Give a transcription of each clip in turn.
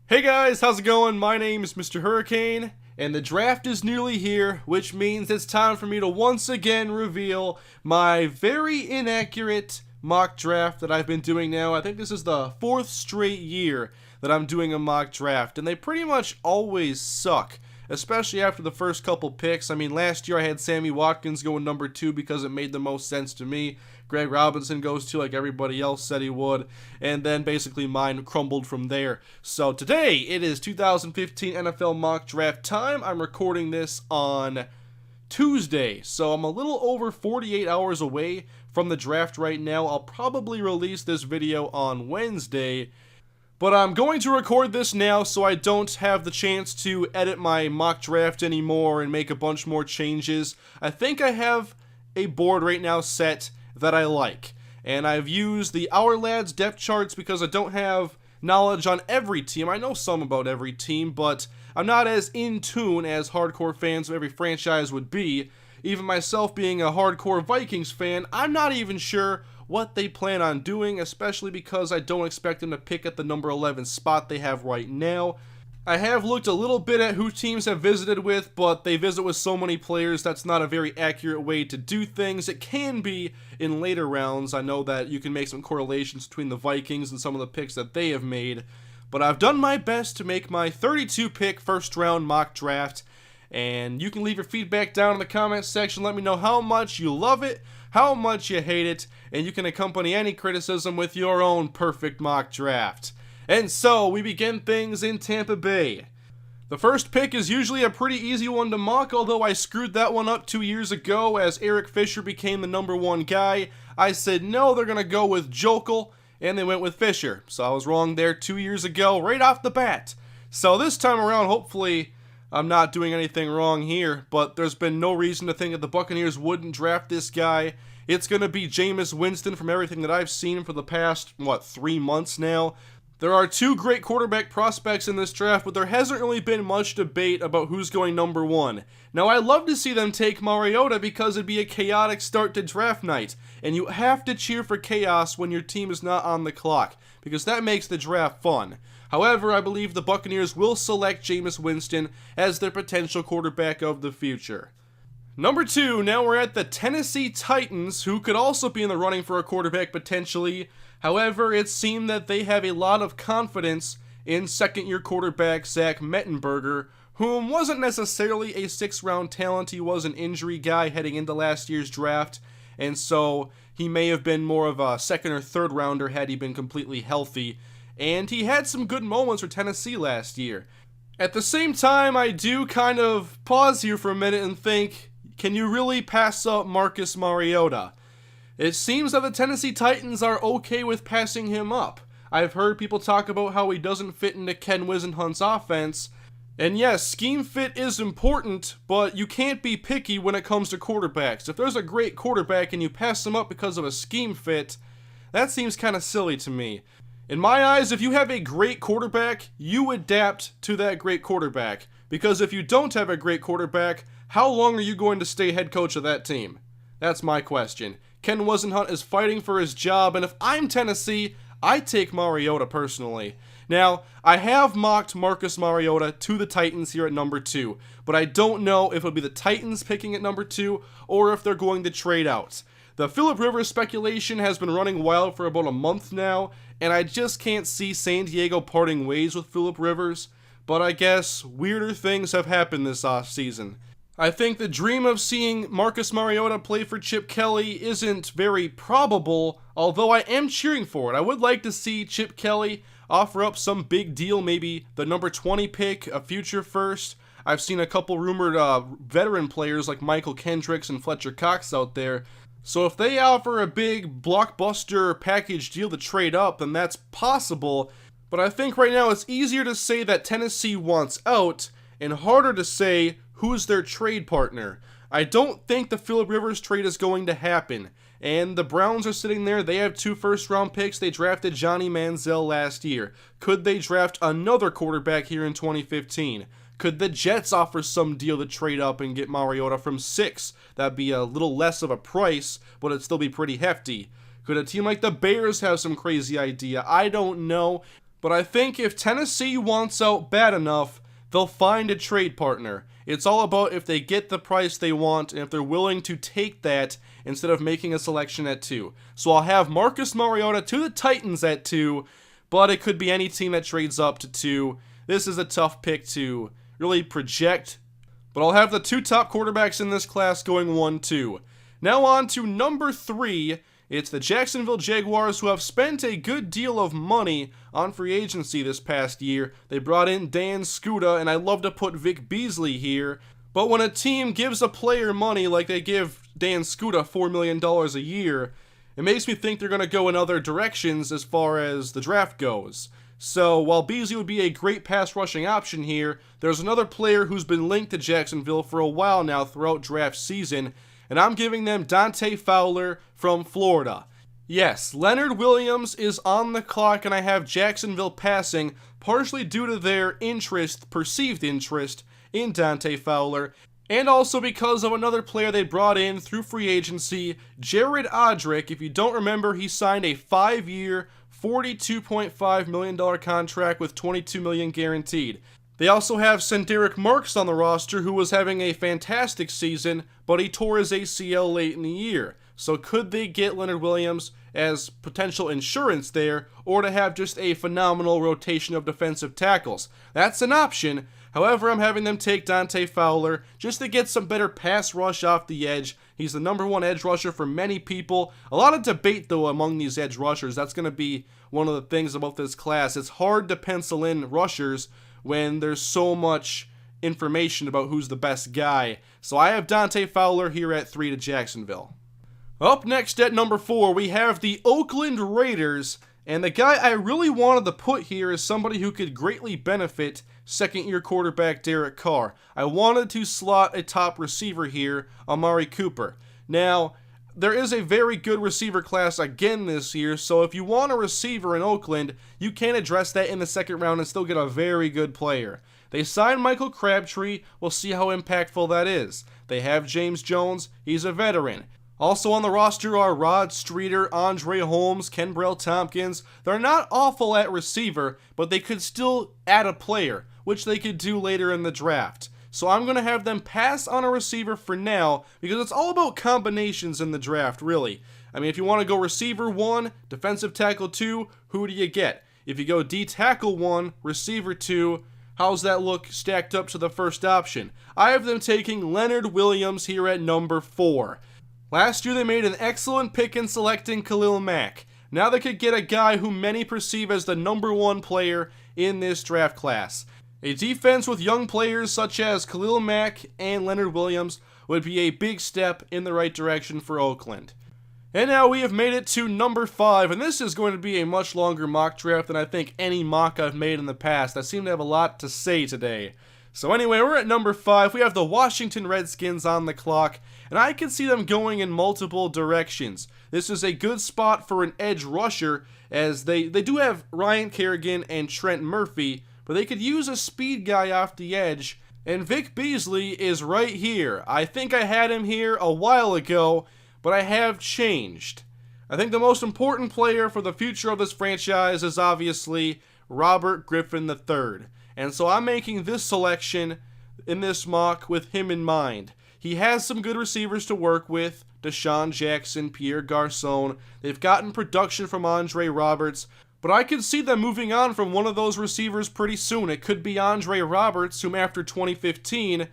Hey guys, how's it going? My name is Mr. Hurricane, and the draft is nearly here, which means it's time for me to once again reveal my very inaccurate mock draft that I've been doing now. I think this is the 4th straight year that I'm doing a mock draft, and they pretty much always suck, especially after the first couple picks. I mean, last year I had Sammy Watkins going number 2 because it made the most sense to me. Greg Robinson goes to like everybody else said he would, and then basically mine crumbled from there. So today it is 2015 NFL mock draft time. I'm recording this on Tuesday, so I'm a little over 48 hours away from the draft right now. I'll probably release this video on Wednesday, but I'm going to record this now so I don't have the chance to edit my mock draft anymore and make a bunch more changes. I think I have a board right now set that I like, and I've used the Our Lads depth charts because I don't have knowledge on every team. I know some about every team, but I'm not as in tune as hardcore fans of every franchise would be. Even myself being a hardcore Vikings fan, I'm not even sure what they plan on doing, especially because I don't expect them to pick at the number 11 spot they have right now. I have looked a little bit at who teams have visited with, but they visit with so many players that's not a very accurate way to do things. It can be in later rounds. I know that you can make some correlations between the Vikings and some of the picks that they have made, but I've done my best to make my 32 pick first round mock draft, and you can leave your feedback down in the comments section. Let me know how much you love it, how much you hate it, and you can accompany any criticism with your own perfect mock draft. And so, we begin things in Tampa Bay. The first pick is usually a pretty easy one to mock, although I screwed that one up 2 years ago as Eric Fisher became the number 1 guy. I said, no, they're going to go with Jokel, and they went with Fisher. So I was wrong there 2 years ago, right off the bat. So this time around, hopefully, I'm not doing anything wrong here, but there's been no reason to think that the Buccaneers wouldn't draft this guy. It's going to be Jameis Winston from everything that I've seen for the past, 3 months now. There are 2 great quarterback prospects in this draft, but there hasn't really been much debate about who's going number 1. Now, I'd love to see them take Mariota because it'd be a chaotic start to draft night, and you have to cheer for chaos when your team is not on the clock, because that makes the draft fun. However, I believe the Buccaneers will select Jameis Winston as their potential quarterback of the future. Number 2, now we're at the Tennessee Titans, who could also be in the running for a quarterback potentially. However, it seemed that they have a lot of confidence in second-year quarterback Zach Mettenberger, whom wasn't necessarily a 6th-round talent. He was an injury guy heading into last year's draft, and so he may have been more of a 2nd or 3rd rounder had he been completely healthy. And he had some good moments for Tennessee last year. At the same time, I do kind of pause here for a minute and think, can you really pass up Marcus Mariota? It seems that the Tennessee Titans are okay with passing him up. I've heard people talk about how he doesn't fit into Ken Whisenhunt's offense. And yes, scheme fit is important, but you can't be picky when it comes to quarterbacks. If there's a great quarterback and you pass him up because of a scheme fit, that seems kind of silly to me. In my eyes, if you have a great quarterback, you adapt to that great quarterback. Because if you don't have a great quarterback, how long are you going to stay head coach of that team? That's my question. Ken Whisenhunt is fighting for his job, and if I'm Tennessee, I take Mariota personally. Now, I have mocked Marcus Mariota to the Titans here at number 2, but I don't know if it'll be the Titans picking at number 2 or if they're going to trade out. The Phillip Rivers speculation has been running wild for about a month now, and I just can't see San Diego parting ways with Phillip Rivers, but I guess weirder things have happened this offseason. I think the dream of seeing Marcus Mariota play for Chip Kelly isn't very probable, although I am cheering for it. I would like to see Chip Kelly offer up some big deal, maybe the number 20 pick, a future first. I've seen a couple rumored veteran players like Michael Kendricks and Fletcher Cox out there. So if they offer a big blockbuster package deal to trade up, then that's possible. But I think right now it's easier to say that Tennessee wants out and harder to say who's their trade partner. I don't think the Phillip Rivers trade is going to happen. And the Browns are sitting there. They have 2 first-round picks. They drafted Johnny Manziel last year. Could they draft another quarterback here in 2015? Could the Jets offer some deal to trade up and get Mariota from 6? That'd be a little less of a price, but it'd still be pretty hefty. Could a team like the Bears have some crazy idea? I don't know. But I think if Tennessee wants out bad enough, they'll find a trade partner. It's all about if they get the price they want and if they're willing to take that instead of making a selection at 2. So I'll have Marcus Mariota to the Titans at 2, but it could be any team that trades up to 2. This is a tough pick to really project, but I'll have the 2 top quarterbacks in this class going 1-2. Now on to number 3. It's the Jacksonville Jaguars, who have spent a good deal of money on free agency this past year. They brought in Dan Skuta, and I love to put Vic Beasley here. But when a team gives a player money like they give Dan Skuta $4 million a year, it makes me think they're going to go in other directions as far as the draft goes. So while Beasley would be a great pass rushing option here, there's another player who's been linked to Jacksonville for a while now throughout draft season, and I'm giving them Dante Fowler from Florida. Yes, Leonard Williams is on the clock, and I have Jacksonville passing, partially due to their perceived interest, in Dante Fowler, and also because of another player they brought in through free agency, Jared Odrick. If you don't remember, he signed a 5-year, $42.5 million contract with $22 million guaranteed. They also have Senderick Marks on the roster, who was having a fantastic season, but he tore his ACL late in the year. So could they get Leonard Williams as potential insurance there, or to have just a phenomenal rotation of defensive tackles? That's an option. However, I'm having them take Dante Fowler just to get some better pass rush off the edge. He's the number 1 edge rusher for many people. A lot of debate, though, among these edge rushers. That's going to be one of the things about this class. It's hard to pencil in rushers when there's so much information about who's the best guy. So I have Dante Fowler here at 3 to Jacksonville. Up next at number 4, we have the Oakland Raiders, and the guy I really wanted to put here is somebody who could greatly benefit second-year quarterback Derek Carr. I wanted to slot a top receiver here, Amari Cooper. Now, there is a very good receiver class again this year, so if you want a receiver in Oakland, you can address that in the second round and still get a very good player. They signed Michael Crabtree. We'll see how impactful that is. They have James Jones. He's a veteran. Also on the roster are Rod Streeter, Andre Holmes, Kenbrell Tompkins. They're not awful at receiver, but they could still add a player, which they could do later in the draft. So I'm going to have them pass on a receiver for now, because it's all about combinations in the draft, really. I mean, if you want to go receiver 1, defensive tackle 2, who do you get? If you go D tackle 1, receiver 2, how's that look stacked up to the first option? I have them taking Leonard Williams here at number 4. Last year they made an excellent pick in selecting Khalil Mack. Now they could get a guy who many perceive as the number 1 player in this draft class. A defense with young players such as Khalil Mack and Leonard Williams would be a big step in the right direction for Oakland. And now we have made it to number 5, and this is going to be a much longer mock draft than I think any mock I've made in the past. I seem to have a lot to say today. So anyway, we're at number 5. We have the Washington Redskins on the clock, and I can see them going in multiple directions. This is a good spot for an edge rusher, as they do have Ryan Kerrigan and Trent Murphy, but they could use a speed guy off the edge, and Vic Beasley is right here. I think I had him here a while ago, but I have changed. I think the most important player for the future of this franchise is obviously Robert Griffin III. And so I'm making this selection in this mock with him in mind. He has some good receivers to work with, Deshaun Jackson, Pierre Garçon. They've gotten production from Andre Roberts, but I could see them moving on from one of those receivers pretty soon. It could be Andre Roberts, whom after 2015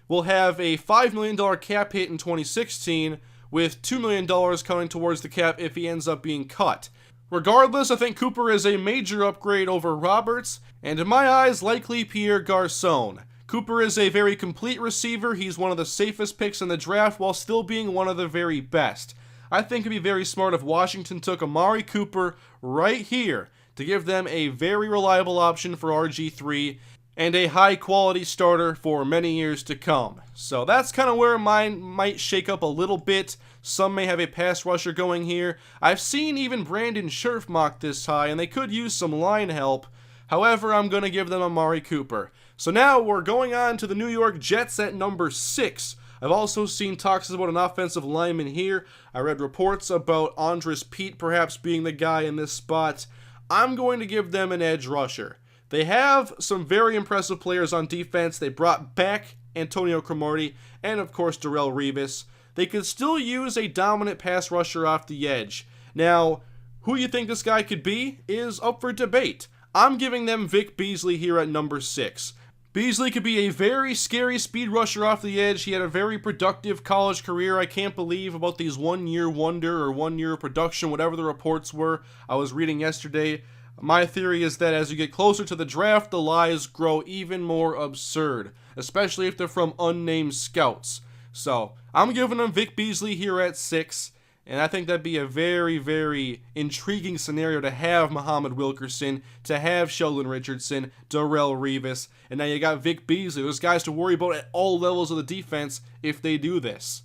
will have a $5 million cap hit in 2016, with $2 million coming towards the cap if he ends up being cut. Regardless, I think Cooper is a major upgrade over Roberts, and in my eyes, likely Pierre Garçon. Cooper is a very complete receiver. He's one of the safest picks in the draft while still being one of the very best. I think it'd be very smart if Washington took Amari Cooper right here to give them a very reliable option for RG3 and a high-quality starter for many years to come. So that's kind of where mine might shake up a little bit. Some may have a pass rusher going here. I've seen even Brandon Scherf mock this high, and they could use some line help. However, I'm going to give them Amari Cooper. So now we're going on to the New York Jets at number 6. I've also seen talks about an offensive lineman here. I read reports about Andres Pete perhaps being the guy in this spot. I'm going to give them an edge rusher. They have some very impressive players on defense. They brought back Antonio Cromartie and, of course, Darrelle Revis. They could still use a dominant pass rusher off the edge. Now, who you think this guy could be is up for debate. I'm giving them Vic Beasley here at number 6. Beasley could be a very scary speed rusher off the edge. He had a very productive college career. I can't believe about these one-year wonder or one-year production, whatever the reports were I was reading yesterday. My theory is that as you get closer to the draft, the lies grow even more absurd, especially if they're from unnamed scouts. So, I'm giving them Vic Beasley here at 6. And I think that'd be a very, very intriguing scenario to have Muhammad Wilkerson, to have Sheldon Richardson, Darrelle Revis, and now you got Vic Beasley. Those guys to worry about at all levels of the defense if they do this.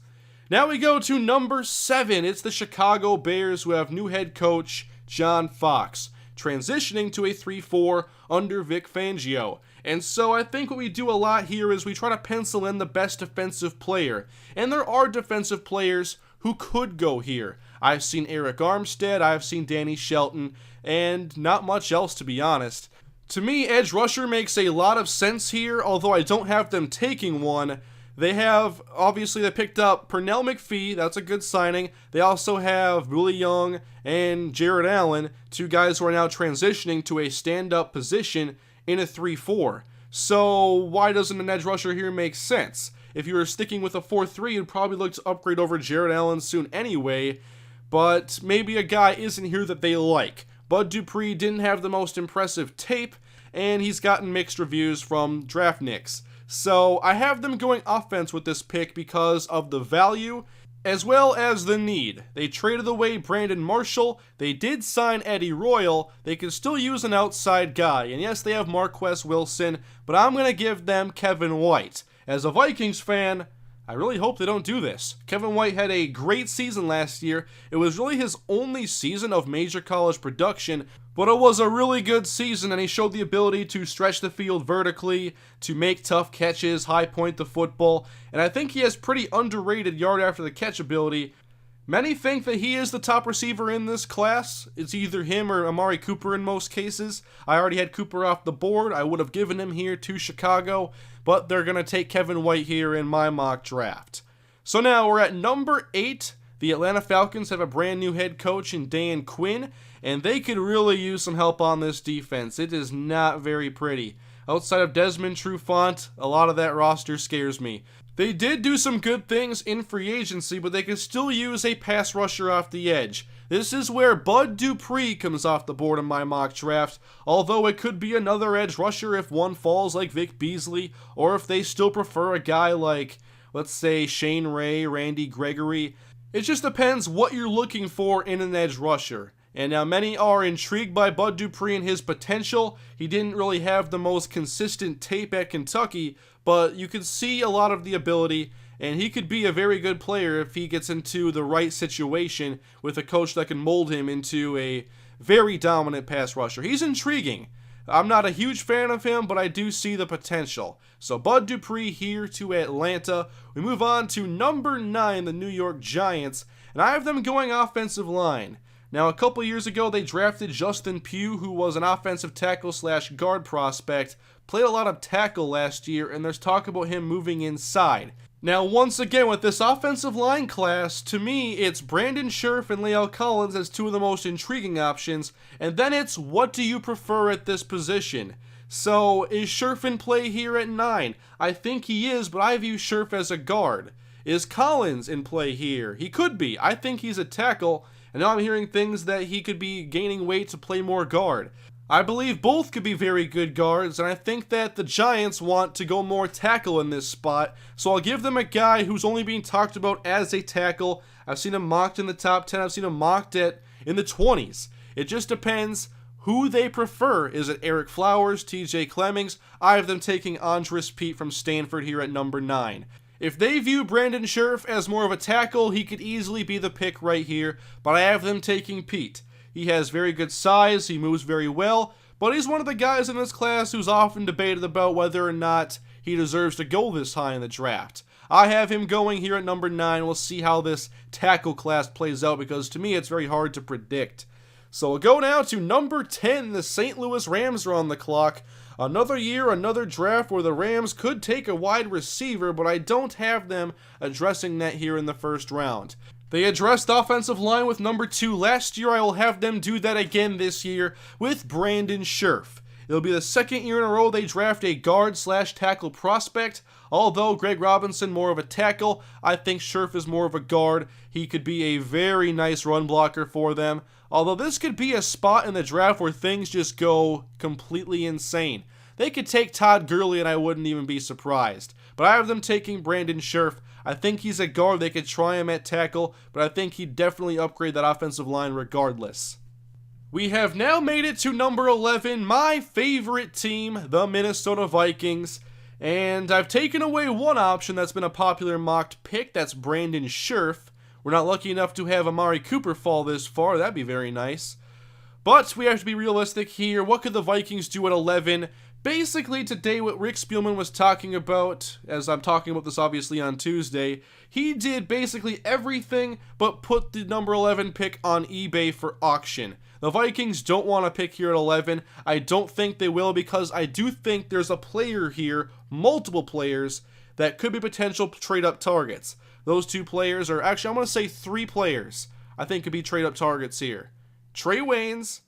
Now we go to number 7. It's the Chicago Bears, who have new head coach John Fox, transitioning to a 3-4 under Vic Fangio. And so I think what we do a lot here is we try to pencil in the best defensive player. And there are defensive players who could go here. I've seen Eric Armstead, I've seen Danny Shelton, and not much else, to be honest. To me, edge rusher makes a lot of sense here, although I don't have them taking one. They picked up Pernell McPhee, that's a good signing. They also have Willie Young and Jared Allen, two guys who are now transitioning to a stand-up position in a 3-4. So why doesn't an edge rusher here make sense? If you were sticking with a 4-3, you'd probably look to upgrade over Jared Allen soon anyway, but maybe a guy isn't here that they like. Bud Dupree didn't have the most impressive tape, and he's gotten mixed reviews from DraftNix. So I have them going offense with this pick because of the value as well as the need. They traded away Brandon Marshall. They did sign Eddie Royal. They can still use an outside guy. And yes, they have Marquess Wilson, but I'm going to give them Kevin White. As a Vikings fan, I really hope they don't do this. Kevin White had a great season last year. It was really his only season of major college production, but it was a really good season, and he showed the ability to stretch the field vertically, to make tough catches, high point the football, and I think he has pretty underrated yard after the catch ability. Many think that he is the top receiver in this class. It's either him or Amari Cooper in most cases. I already had Cooper off the board. I would have given him here to Chicago, but they're going to take Kevin White here in my mock draft. So now we're at number 8. The Atlanta Falcons have a brand new head coach in Dan Quinn, and they could really use some help on this defense. It is not very pretty. Outside of Desmond Trufant, a lot of that roster scares me. They did do some good things in free agency, but they could still use a pass rusher off the edge. This is where Bud Dupree comes off the board in my mock draft, although it could be another edge rusher if one falls like Vic Beasley, or if they still prefer a guy like, let's say, Shane Ray, Randy Gregory. It just depends what you're looking for in an edge rusher. And now many are intrigued by Bud Dupree and his potential. He didn't really have the most consistent tape at Kentucky, but you can see a lot of the ability, and he could be a very good player if he gets into the right situation with a coach that can mold him into a very dominant pass rusher. He's intriguing. I'm not a huge fan of him, but I do see the potential. So Bud Dupree here to Atlanta. We move on to number 9, the New York Giants, and I have them going offensive line. Now, a couple years ago, they drafted Justin Pugh, who was an offensive tackle / guard prospect, played a lot of tackle last year, and there's talk about him moving inside. Now, once again, with this offensive line class, to me, it's Brandon Scherff and La'el Collins as two of the most intriguing options, and then it's what do you prefer at this position? So, is Scherff in play here at 9? I think he is, but I view Scherff as a guard. Is Collins in play here? He could be. I think he's a tackle, and now I'm hearing things that he could be gaining weight to play more guard. I believe both could be very good guards, and I think that the Giants want to go more tackle in this spot, so I'll give them a guy who's only being talked about as a tackle. I've seen him mocked in the top 10, I've seen him mocked in the 20s. It just depends who they prefer. Is it Eric Flowers, TJ Clemmings? I have them taking Andres Pete from Stanford here at number 9. If they view Brandon Scherff as more of a tackle, he could easily be the pick right here, but I have them taking Pete. He has very good size, he moves very well, but he's one of the guys in this class who's often debated about whether or not he deserves to go this high in the draft. I have him going here at number 9. We'll see how this tackle class plays out, because to me it's very hard to predict. So we'll go now to number 10. The St. Louis Rams are on the clock. Another year, another draft where the Rams could take a wide receiver, but I don't have them addressing that here in the first round. They addressed offensive line with number 2 last year. I will have them do that again this year with Brandon Scherff. It'll be the second year in a row they draft a guard/tackle prospect. Although Greg Robinson more of a tackle, I think Scherff is more of a guard. He could be a very nice run blocker for them. Although this could be a spot in the draft where things just go completely insane. They could take Todd Gurley and I wouldn't even be surprised. But I have them taking Brandon Scherff. I think he's a guard. They could try him at tackle, but I think he'd definitely upgrade that offensive line regardless. We have now made it to number 11, my favorite team, the Minnesota Vikings. And I've taken away one option that's been a popular mocked pick, that's Brandon Scherff. We're not lucky enough to have Amari Cooper fall this far, that'd be very nice. But we have to be realistic here. What could the Vikings do at 11? Basically today what Rick Spielman was talking about, as I'm talking about this obviously on Tuesday, he did basically everything but put the number 11 pick on eBay for auction. The Vikings don't want to pick here at 11. I don't think they will because I do think there's a player here, multiple players, that could be potential trade-up targets. Those two players are, actually I'm going to say 3 players I think could be trade-up targets here. Trey Waynes,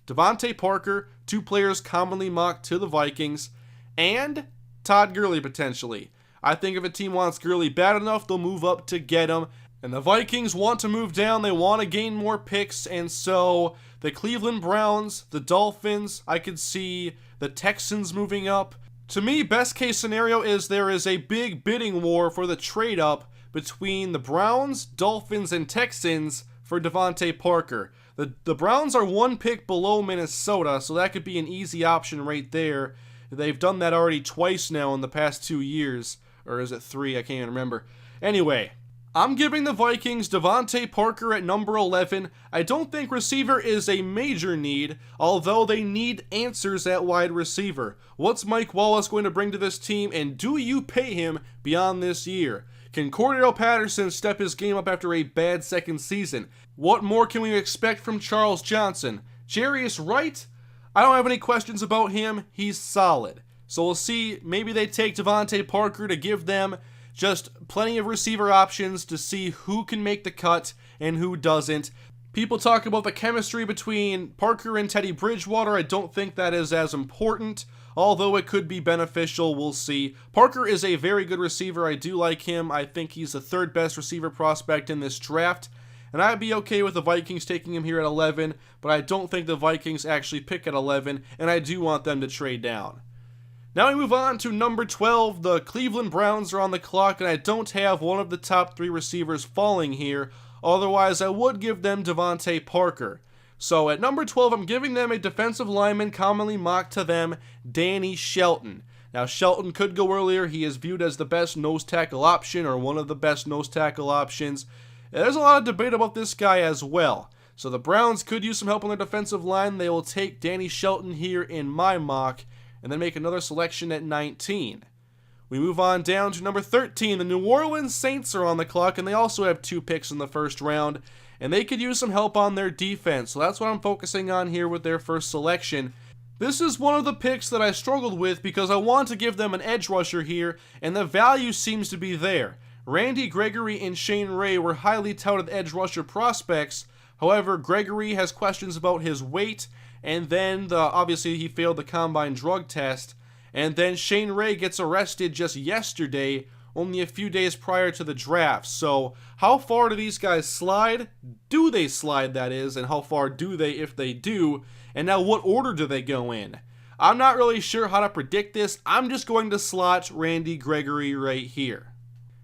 Devontae Parker, 2 players commonly mocked to the Vikings, and Todd Gurley potentially. I think if a team wants Gurley bad enough, they'll move up to get him. And the Vikings want to move down, they want to gain more picks, and so the Cleveland Browns, the Dolphins, I could see the Texans moving up. To me, best case scenario is there is a big bidding war for the trade up between the Browns, Dolphins, and Texans for Devontae Parker. The Browns are 1 pick below Minnesota, so that could be an easy option right there. They've done that already twice now in the past 2 years. Or is it 3? I can't even remember. Anyway, I'm giving the Vikings Devontae Parker at number 11. I don't think receiver is a major need, although they need answers at wide receiver. What's Mike Wallace going to bring to this team, and do you pay him beyond this year? Can Cordell Patterson step his game up after a bad second season? What more can we expect from Charles Johnson? Jarius Wright? I don't have any questions about him. He's solid. So we'll see. Maybe they take Devontae Parker to give them just plenty of receiver options to see who can make the cut and who doesn't. People talk about the chemistry between Parker and Teddy Bridgewater. I don't think that is as important, although it could be beneficial. We'll see. Parker is a very good receiver. I do like him. I think he's the 3rd best receiver prospect in this draft, and I'd be okay with the Vikings taking him here at 11, but I don't think the Vikings actually pick at 11, and I do want them to trade down. Now we move on to number 12. The Cleveland Browns are on the clock, and I don't have one of the top 3 receivers falling here. Otherwise, I would give them Devontae Parker. So at number 12, I'm giving them a defensive lineman commonly mocked to them, Danny Shelton. Now, Shelton could go earlier. He is viewed as the best nose tackle option, or one of the best nose tackle options. There's a lot of debate about this guy as well. So the Browns could use some help on their defensive line. They will take Danny Shelton here in my mock, and then make another selection at 19. We move on down to number 13. The New Orleans Saints are on the clock, and they also have 2 picks in the first round, and they could use some help on their defense, so that's what I'm focusing on here with their first selection. This is one of the picks that I struggled with because I want to give them an edge rusher here, and the value seems to be there. Randy Gregory and Shane Ray were highly touted edge rusher prospects. However, Gregory has questions about his weight, and then obviously he failed the combine drug test, and then Shane Ray gets arrested just yesterday, only a few days prior to the draft. So how far do these guys slide? Do they slide, that is, and how far do they if they do? And now what order do they go in? I'm not really sure how to predict this. I'm just going to slot Randy Gregory right here.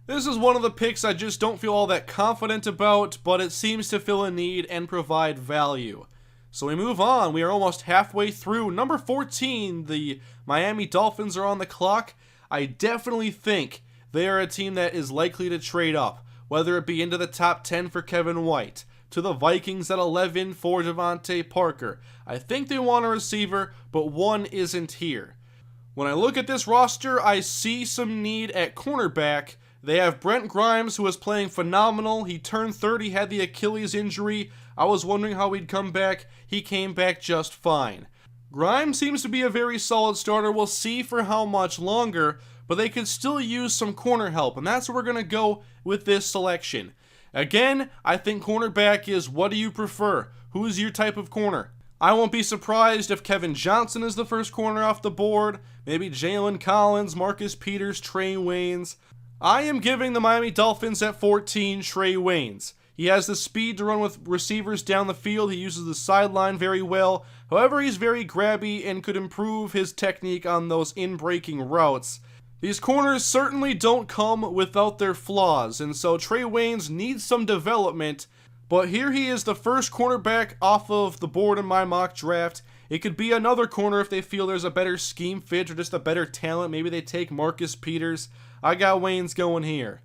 This is one of the picks I just don't feel all that confident about, but it seems to fill a need and provide value. So we move on. We are almost halfway through. Number 14, the Miami Dolphins are on the clock. I definitely think they are a team that is likely to trade up, whether it be into the top 10 for Kevin White, to the Vikings at 11 for Devontae Parker. I think they want a receiver, but one isn't here. When I look at this roster, I see some need at cornerback. They have Brent Grimes, who is playing phenomenal. He turned 30, had the Achilles injury. I was wondering how he'd come back. He came back just fine. Grimes seems to be a very solid starter. We'll see for how much longer, but they could still use some corner help, and that's where we're going to go with this selection. Again, I think cornerback is what do you prefer? Who is your type of corner? I won't be surprised if Kevin Johnson is the first corner off the board, maybe Jalen Collins, Marcus Peters, Trey Waynes. I am giving the Miami Dolphins at 14 Trey Waynes. He has the speed to run with receivers down the field. He uses the sideline very well. However, he's very grabby and could improve his technique on those in-breaking routes. These corners certainly don't come without their flaws, and so Trey Waynes needs some development, but here he is, the first cornerback off of the board in my mock draft. It could be another corner if they feel there's a better scheme fit or just a better talent. Maybe they take Marcus Peters. I got Waynes going here.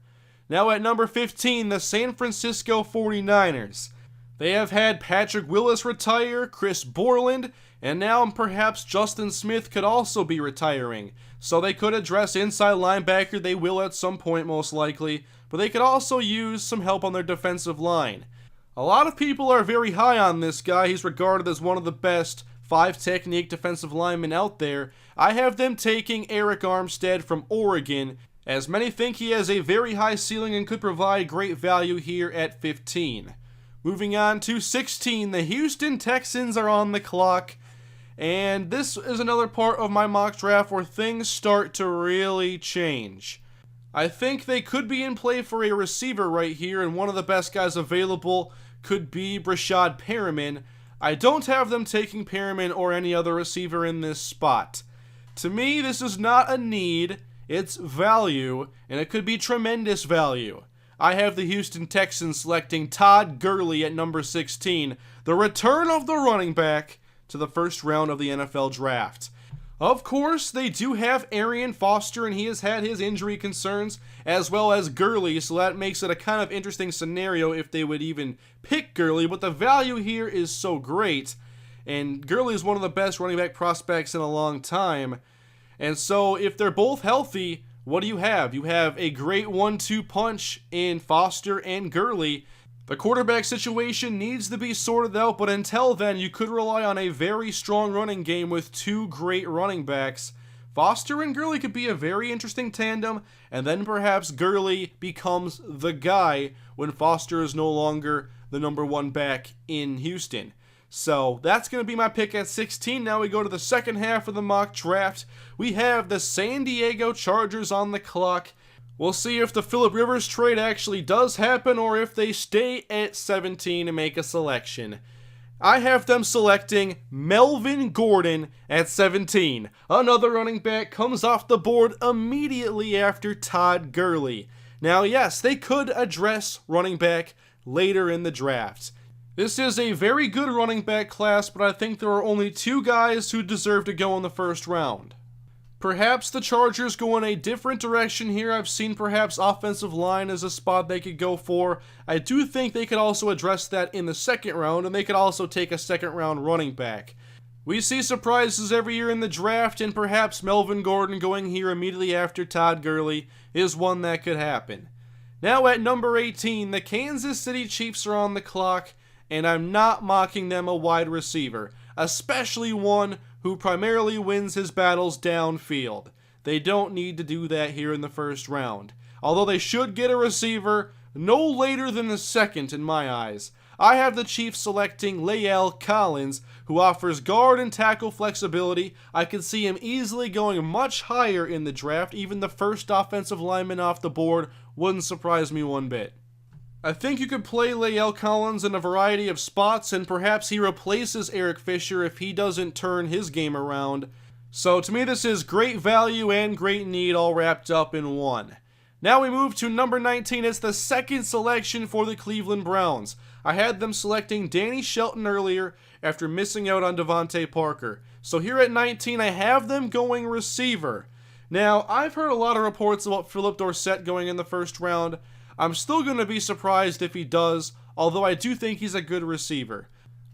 Now at number 15, the San Francisco 49ers. They have had Patrick Willis retire, Chris Borland, and now perhaps Justin Smith could also be retiring. So they could address inside linebacker. They will at some point most likely, but they could also use some help on their defensive line. A lot of people are very high on this guy. He's regarded as one of the best 5-technique defensive linemen out there. I have them taking Arik Armstead from Oregon, as many think he has a very high ceiling and could provide great value here at 15. Moving on to 16, the Houston Texans are on the clock. And this is another part of my mock draft where things start to really change. I think they could be in play for a receiver right here, and one of the best guys available could be Breshad Perriman. I don't have them taking Perriman or any other receiver in this spot. To me, this is not a need, it's value, and it could be tremendous value. I have the Houston Texans selecting Todd Gurley at number 16, the return of the running back to the first round of the NFL draft. Of course, they do have Arian Foster, and he has had his injury concerns, as well as Gurley, so that makes it a kind of interesting scenario if they would even pick Gurley, but the value here is so great, and Gurley is one of the best running back prospects in a long time, and so if they're both healthy, what do you have? You have a great 1-2 punch in Foster and Gurley. The quarterback situation needs to be sorted out, but until then, you could rely on a very strong running game with two great running backs. Foster and Gurley could be a very interesting tandem, and then perhaps Gurley becomes the guy when Foster is no longer the number one back in Houston. So that's going to be my pick at 16. Now we go to the second half of the mock draft. We have the San Diego Chargers on the clock. We'll see if the Phillip Rivers trade actually does happen or if they stay at 17 and make a selection. I have them selecting Melvin Gordon at 17. Another running back comes off the board immediately after Todd Gurley. Now, yes, they could address running back later in the draft. This is a very good running back class, but I think there are only two guys who deserve to go in the first round. Perhaps the Chargers go in a different direction here. I've seen perhaps offensive line as a spot they could go for. I do think they could also address that in the second round, and they could also take a second round running back. We see surprises every year in the draft, and perhaps Melvin Gordon going here immediately after Todd Gurley is one that could happen. Now at number 18, the Kansas City Chiefs are on the clock, and I'm not mocking them a wide receiver, especially one who primarily wins his battles downfield. They don't need to do that here in the first round. Although they should get a receiver no later than the second in my eyes. I have the Chiefs selecting La'el Collins, who offers guard and tackle flexibility. I could see him easily going much higher in the draft. Even the first offensive lineman off the board wouldn't surprise me one bit. I think you could play La'el Collins in a variety of spots, and perhaps he replaces Eric Fisher if he doesn't turn his game around. So to me, this is great value and great need all wrapped up in one. Now we move to number 19. It's the second selection for the Cleveland Browns. I had them selecting Danny Shelton earlier after missing out on Devontae Parker. So here at 19, I have them going receiver. Now, I've heard a lot of reports about Philip Dorsett going in the first round. I'm still going to be surprised if he does, although I do think he's a good receiver.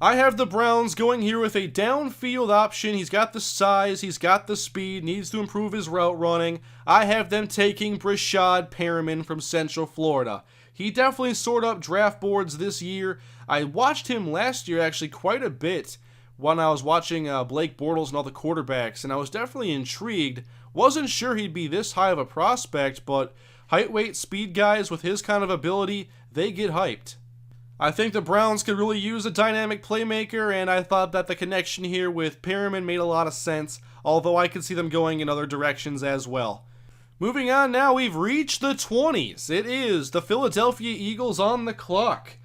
I have the Browns going here with a downfield option. He's got the size, he's got the speed, needs to improve his route running. I have them taking Brashad Perriman from Central Florida. He definitely soared up draft boards this year. I watched him last year actually quite a bit when I was watching Blake Bortles and all the quarterbacks, and I was definitely intrigued. Wasn't sure he'd be this high of a prospect, but height, weight, speed guys with his kind of ability, they get hyped. I think the Browns could really use a dynamic playmaker, and I thought that the connection here with Perriman made a lot of sense, although I could see them going in other directions as well. Moving on now, we've reached the 20s. It is the Philadelphia Eagles on the clock.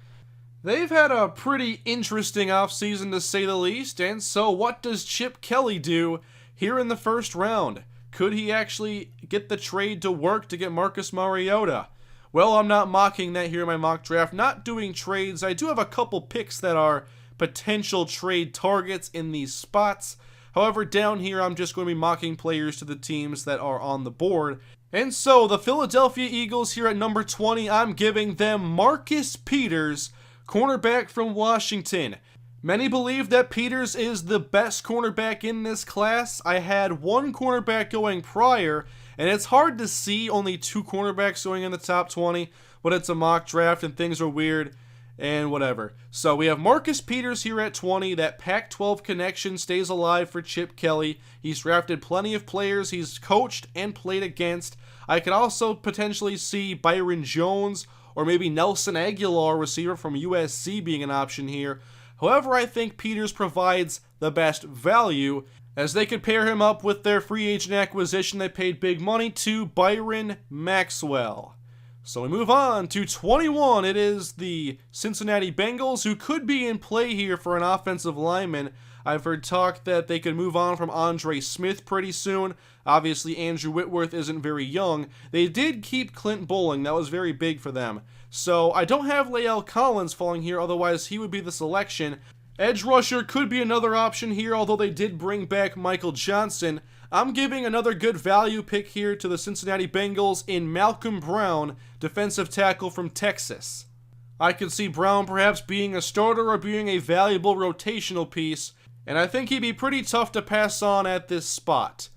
They've had a pretty interesting offseason to say the least, and so what does Chip Kelly do here in the first round? Could he actually get the trade to work to get Marcus Mariota? Well, I'm not mocking that here in my mock draft, not doing trades. I do have a couple picks that are potential trade targets in these spots. However, down here, I'm just going to be mocking players to the teams that are on the board. And so, the Philadelphia Eagles here at number 20, I'm giving them Marcus Peters, cornerback from Washington. Many believe that Peters is the best cornerback in this class. I had one cornerback going prior, and it's hard to see only two cornerbacks going in the top 20, but it's a mock draft and things are weird and whatever. So we have Marcus Peters here at 20. That Pac-12 connection stays alive for Chip Kelly. He's drafted plenty of players he's coached and played against. I could also potentially see Byron Jones or maybe Nelson Aguilar, receiver from USC, being an option here. However, I think Peters provides the best value, as they could pair him up with their free agent acquisition they paid big money to, Byron Maxwell. So we move on to 21. It is the Cincinnati Bengals, who could be in play here for an offensive lineman. I've heard talk that they could move on from Andre Smith pretty soon. Obviously, Andrew Whitworth isn't very young. They did keep Clint Bowling. That was very big for them. So I don't have Lael Collins falling here, otherwise he would be the selection. Edge rusher could be another option here, although they did bring back Michael Johnson. I'm giving another good value pick here to the Cincinnati Bengals in Malcolm Brown, defensive tackle from Texas. I could see Brown perhaps being a starter or being a valuable rotational piece, and I think he'd be pretty tough to pass on at this spot.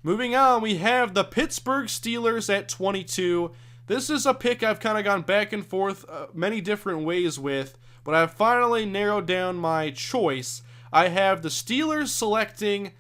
Moving on, we have the Pittsburgh Steelers at 22. This is a pick I've kind of gone back and forth many different ways with, but I've finally narrowed down my choice. I have the Steelers selecting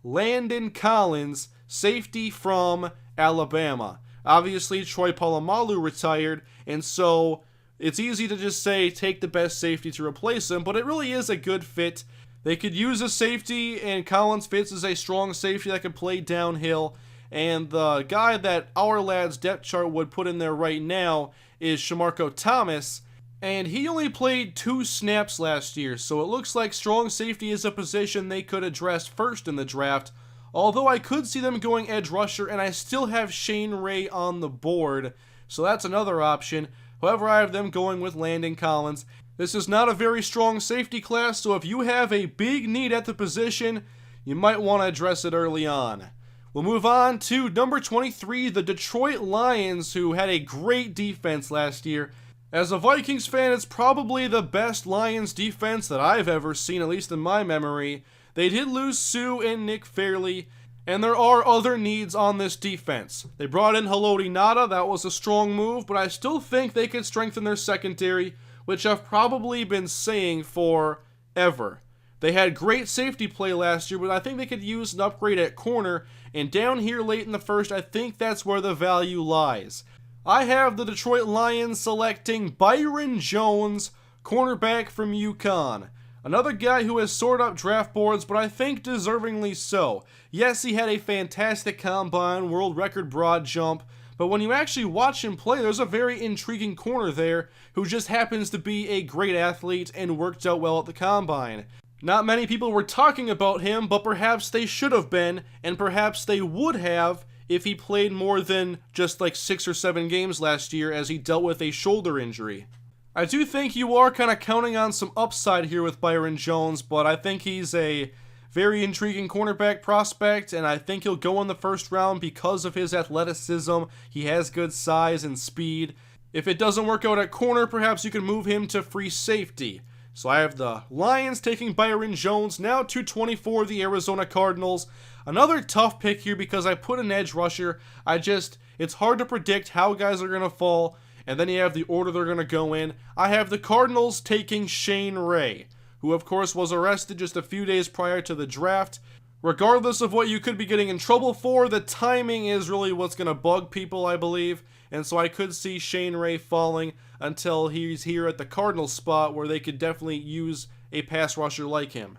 Landon Collins, safety from Alabama. Obviously, Troy Polamalu retired, and so it's easy to just say take the best safety to replace him, but it really is a good fit. They could use a safety, and Collins fits as a strong safety that could play downhill. And the guy that our lad's depth chart would put in there right now is Shamarko Thomas, and he only played 2 snaps last year, so it looks like strong safety is a position they could address first in the draft, although I could see them going edge rusher, and I still have Shane Ray on the board, so that's another option. However, I have them going with Landon Collins. This is not a very strong safety class, so if you have a big need at the position, you might want to address it early on. We'll move on to number 23, the Detroit Lions, who had a great defense last year. As a Vikings fan, it's probably the best Lions defense that I've ever seen, at least in my memory. They did lose Sue and Nick Fairley, and there are other needs on this defense. They brought in Haloti Ngata, that was a strong move, but I still think they could strengthen their secondary, which I've probably been saying forever. They had great safety play last year, but I think they could use an upgrade at corner, and down here late in the first, I think that's where the value lies. I have the Detroit Lions selecting Byron Jones, cornerback from UConn. Another guy who has soared up draft boards, but I think deservingly so. Yes, he had a fantastic combine, world record broad jump, but when you actually watch him play, there's a very intriguing corner there who just happens to be a great athlete and worked out well at the combine. Not many people were talking about him, but perhaps they should have been, and perhaps they would have if he played more than just like 6 or 7 games last year as he dealt with a shoulder injury. I do think you are kind of counting on some upside here with Byron Jones, but I think he's a very intriguing cornerback prospect, and I think he'll go in the first round because of his athleticism. He has good size and speed. If it doesn't work out at corner, perhaps you can move him to free safety. So I have the Lions taking Byron Jones, now 224, the Arizona Cardinals. Another tough pick here because I put an edge rusher. It's hard to predict how guys are going to fall, and then you have the order they're going to go in. I have the Cardinals taking Shane Ray, who of course was arrested just a few days prior to the draft. Regardless of what you could be getting in trouble for, the timing is really what's going to bug people, I believe. And so I could see Shane Ray falling until he's here at the Cardinals spot where they could definitely use a pass rusher like him.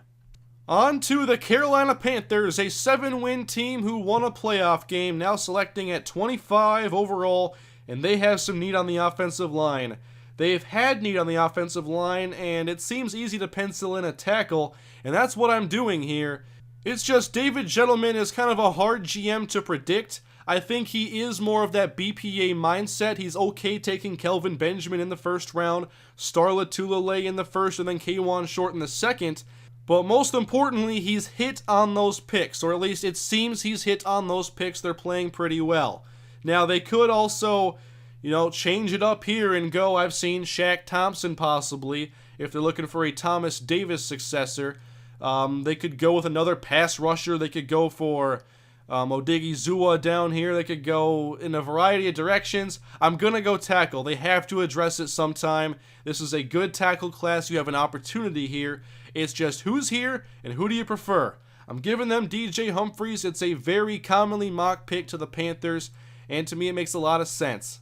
On to the Carolina Panthers, a 7-win team who won a playoff game, now selecting at 25 overall, and they have some need on the offensive line. They've had need on the offensive line, and it seems easy to pencil in a tackle, and that's what I'm doing here. It's just David Gettleman is kind of a hard GM to predict. I think he is more of that BPA mindset. He's okay taking Kelvin Benjamin in the first round, Starla Tulele in the first, and then K'Wan Short in the second. But most importantly, he's hit on those picks, or at least it seems he's hit on those picks. They're playing pretty well. Now, they could also, change it up here and go, I've seen Shaq Thompson possibly, if they're looking for a Thomas Davis successor. They could go with another pass rusher. They could go for Odigizua down here. They could go in a variety of directions. I'm going to go tackle. They have to address it sometime. This is a good tackle class. You have an opportunity here. It's just who's here and who do you prefer? I'm giving them DJ Humphries. It's a very commonly mocked pick to the Panthers, and to me it makes a lot of sense.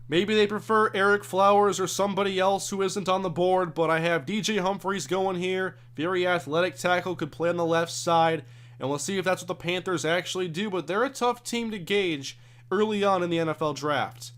Maybe they prefer Eric Flowers or somebody else who isn't on the board, but I have DJ Humphries going here. Very athletic tackle, could play on the left side, and we'll see if that's what the Panthers actually do, but they're a tough team to gauge early on in the NFL draft.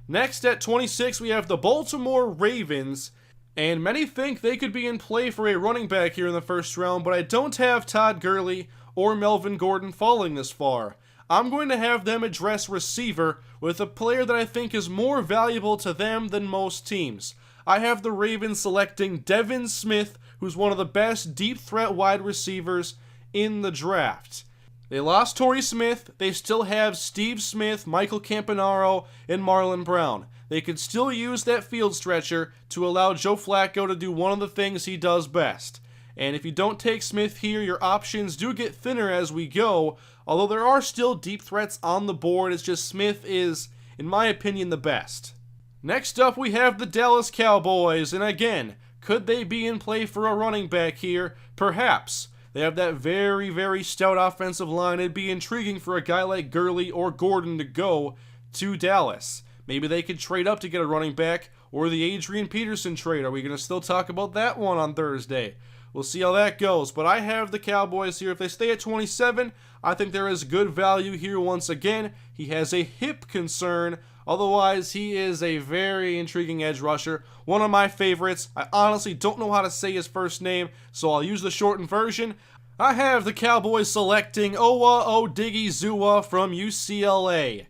Next at 26, we have the Baltimore Ravens, and many think they could be in play for a running back here in the first round, but I don't have Todd Gurley or Melvin Gordon falling this far. I'm going to have them address receiver with a player that I think is more valuable to them than most teams. I have the Ravens selecting Devin Smith, who's one of the best deep threat wide receivers in the draft. They lost Torrey Smith. They still have Steve Smith, Michael Campanaro, and Marlon Brown. They could still use that field stretcher to allow Joe Flacco to do one of the things he does best. And if you don't take Smith here, your options do get thinner as we go, although there are still deep threats on the board. It's just Smith is, in my opinion, the best. Next up, we have the Dallas Cowboys, and again, could they be in play for a running back here? Perhaps. They have that very, very stout offensive line. It'd be intriguing for a guy like Gurley or Gordon to go to Dallas. Maybe they could trade up to get a running back, or the Adrian Peterson trade. Are we going to still talk about that one on Thursday? We'll see how that goes, but I have the Cowboys here. If they stay at 27, I think there is good value here once again. He has a hip concern. Otherwise, he is a very intriguing edge rusher. One of my favorites. I honestly don't know how to say his first name, so I'll use the shortened version. I have the Cowboys selecting Owa Odigizua from UCLA.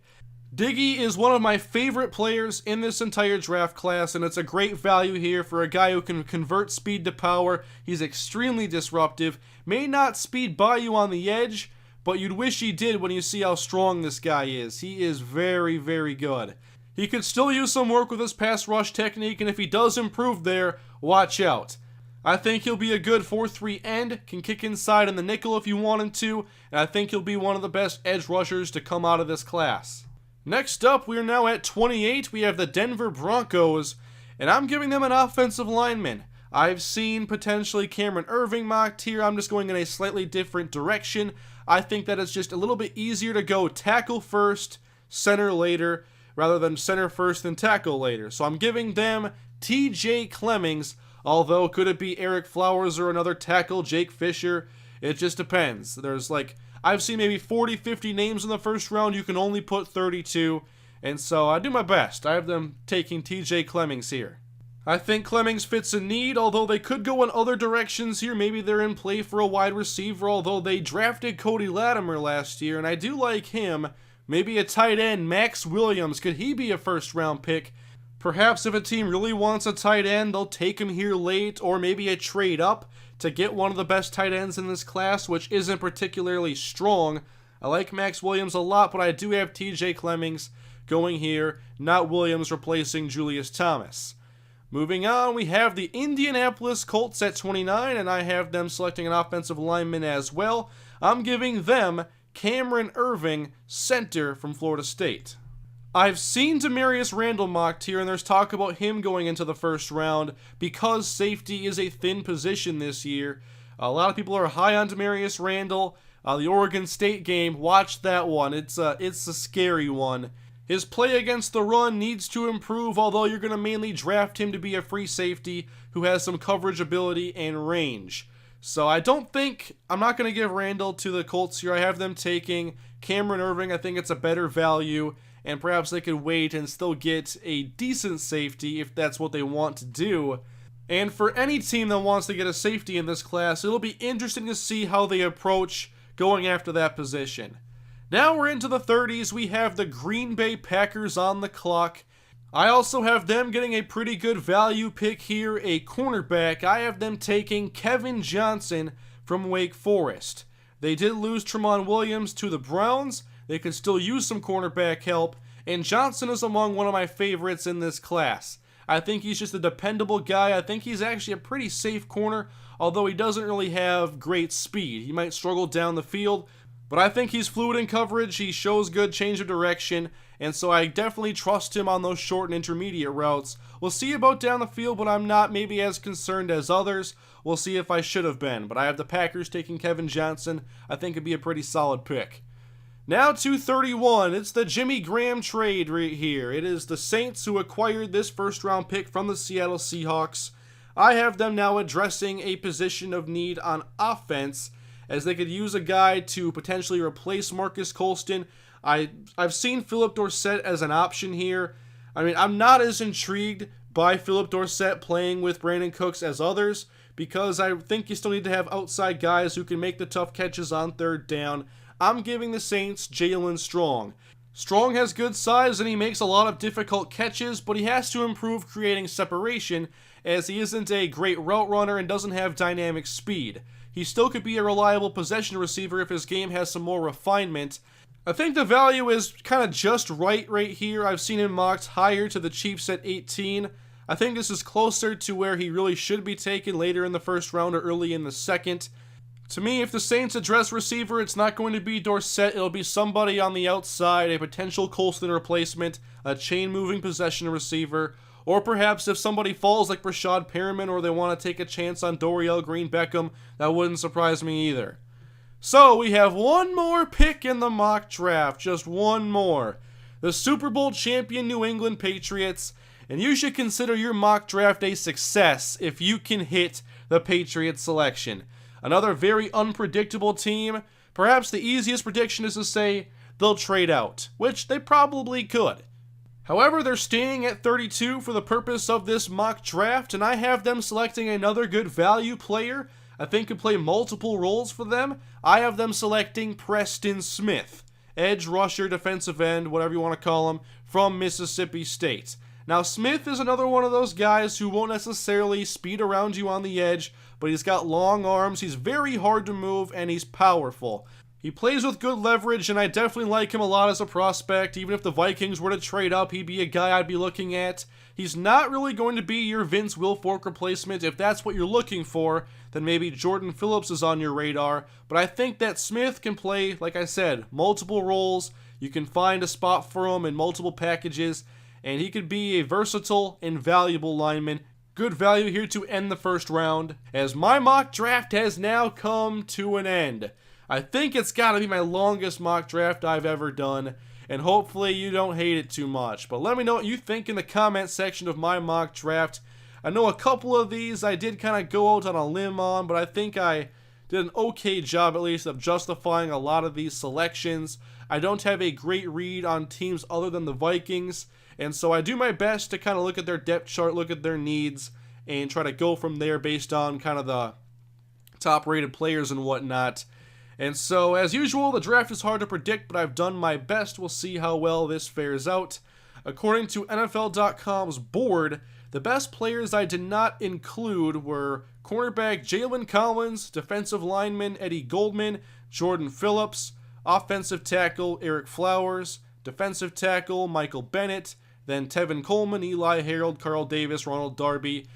Diggy is one of my favorite players in this entire draft class, and it's a great value here for a guy who can convert speed to power. He's extremely disruptive. May not speed by you on the edge, but you'd wish he did when you see how strong this guy is. He is very, very good. He could still use some work with his pass rush technique, and if he does improve there, watch out. I think he'll be a good 4-3 end, can kick inside in the nickel if you want him to, and I think he'll be one of the best edge rushers to come out of this class. Next up, we are now at 28. We have the Denver Broncos, and I'm giving them an offensive lineman. I've seen potentially Cameron Irving mocked here. I'm just going in a slightly different direction. I think that it's just a little bit easier to go tackle first, center later, rather than center first and tackle later. So I'm giving them TJ Clemmings, although could it be Eric Flowers or another tackle, Jake Fisher? It just depends. I've seen maybe 40, 50 names in the first round. You can only put 32. And so I do my best. I have them taking TJ Clemmings here. I think Clemmings fits a need, although they could go in other directions here. Maybe they're in play for a wide receiver, although they drafted Cody Latimer last year, and I do like him. Maybe a tight end, Max Williams. Could he be a first-round pick? Perhaps if a team really wants a tight end, they'll take him here late, or maybe a trade up to get one of the best tight ends in this class, which isn't particularly strong. I like Max Williams a lot, but I do have TJ Clemmings going here, not Williams replacing Julius Thomas. Moving on, we have the Indianapolis Colts at 29, and I have them selecting an offensive lineman as well. I'm giving them Cameron Erving, center from Florida State. I've seen Demarius Randall mocked here, and there's talk about him going into the first round because safety is a thin position this year. A lot of people are high on Demarius Randall. The Oregon State game, watch that one. It's a scary one. His play against the run needs to improve, although you're going to mainly draft him to be a free safety who has some coverage ability and range. So I'm not going to give Randall to the Colts here. I have them taking Cameron Erving. I think it's a better value, and perhaps they could wait and still get a decent safety if that's what they want to do. And for any team that wants to get a safety in this class, it'll be interesting to see how they approach going after that position. Now we're into the 30s. We have the Green Bay Packers on the clock. I also have them getting a pretty good value pick here, a cornerback. I have them taking Kevin Johnson from Wake Forest. They did lose Tramon Williams to the Browns. They could still use some cornerback help, and Johnson is among one of my favorites in this class. I think he's just a dependable guy. I think he's actually a pretty safe corner, although he doesn't really have great speed. He might struggle down the field, but I think he's fluid in coverage. He shows good change of direction, and so I definitely trust him on those short and intermediate routes. We'll see about down the field, but I'm not maybe as concerned as others. We'll see if I should have been, but I have the Packers taking Kevin Johnson. I think it'd be a pretty solid pick. Now to 31, it's the Jimmy Graham trade right here. It is the Saints who acquired this first-round pick from the Seattle Seahawks. I have them now addressing a position of need on offense, as they could use a guy to potentially replace Marcus Colston. I've seen Philip Dorsett as an option here. I mean, I'm not as intrigued by Philip Dorsett playing with Brandon Cooks as others, because I think you still need to have outside guys who can make the tough catches on third down. I'm giving the Saints Jalen Strong. Strong has good size and he makes a lot of difficult catches, but he has to improve creating separation, as he isn't a great route runner and doesn't have dynamic speed. He still could be a reliable possession receiver if his game has some more refinement. I think the value is kind of just right here. I've seen him mocked higher to the Chiefs at 18. I think this is closer to where he really should be taken later in the first round or early in the second. To me, if the Saints address receiver, it's not going to be Dorsett. It'll be somebody on the outside, a potential Colston replacement, a chain-moving possession receiver, or perhaps if somebody falls like Rashad Perriman or they want to take a chance on Dorial Green-Beckham, that wouldn't surprise me either. So we have one more pick in the mock draft, just one more. The Super Bowl champion New England Patriots, and you should consider your mock draft a success if you can hit the Patriots selection. Another very unpredictable team. Perhaps the easiest prediction is to say they'll trade out, which they probably could. However, they're staying at 32 for the purpose of this mock draft, and I have them selecting another good value player I think could play multiple roles for them. I have them selecting Preston Smith, edge rusher, defensive end, whatever you want to call him, from Mississippi State. Now, Smith is another one of those guys who won't necessarily speed around you on the edge, but he's got long arms, he's very hard to move, and he's powerful. He plays with good leverage, and I definitely like him a lot as a prospect. Even if the Vikings were to trade up, he'd be a guy I'd be looking at. He's not really going to be your Vince Wilfork replacement. If that's what you're looking for, then maybe Jordan Phillips is on your radar. But I think that Smith can play, like I said, multiple roles. You can find a spot for him in multiple packages, and he could be a versatile and valuable lineman. Good value here to end the first round, as my mock draft has now come to an end. I think it's got to be my longest mock draft I've ever done, and hopefully you don't hate it too much. But let me know what you think in the comment section of my mock draft. I know a couple of these I did kind of go out on a limb on, but I think I did an okay job at least of justifying a lot of these selections. I don't have a great read on teams other than the Vikings, and so I do my best to kind of look at their depth chart, look at their needs, and try to go from there based on kind of the top-rated players and whatnot. And so, as usual, the draft is hard to predict, but I've done my best. We'll see how well this fares out. According to NFL.com's board, the best players I did not include were cornerback Jalen Collins, defensive lineman Eddie Goldman, Jordan Phillips, offensive tackle Eric Flowers, defensive tackle Michael Bennett, then Tevin Coleman, Eli Harold, Carl Davis, Ronald Darby.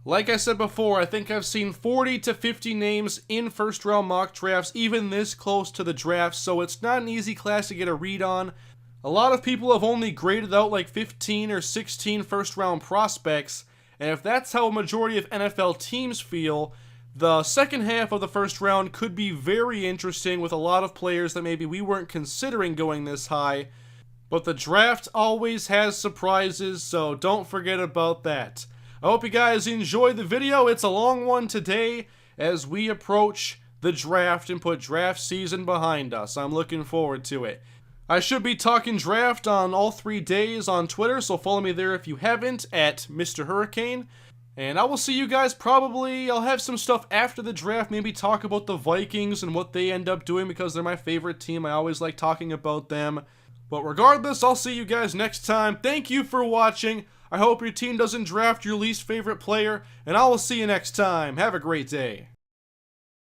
Like I said before, I think I've seen 40 to 50 names in first round mock drafts, even this close to the draft, so it's not an easy class to get a read on. A lot of people have only graded out like 15 or 16 first round prospects, and if that's how a majority of NFL teams feel, the second half of the first round could be very interesting with a lot of players that maybe we weren't considering going this high. But the draft always has surprises, so don't forget about that. I hope you guys enjoyed the video. It's a long one today as we approach the draft and put draft season behind us. I'm looking forward to it. I should be talking draft on all 3 days on Twitter, so follow me there if you haven't at MrHurricane. And I will see you guys probably, I'll have some stuff after the draft, maybe talk about the Vikings and what they end up doing because they're my favorite team. I always like talking about them. But regardless, I'll see you guys next time. Thank you for watching. I hope your team doesn't draft your least favorite player, and I will see you next time. Have a great day.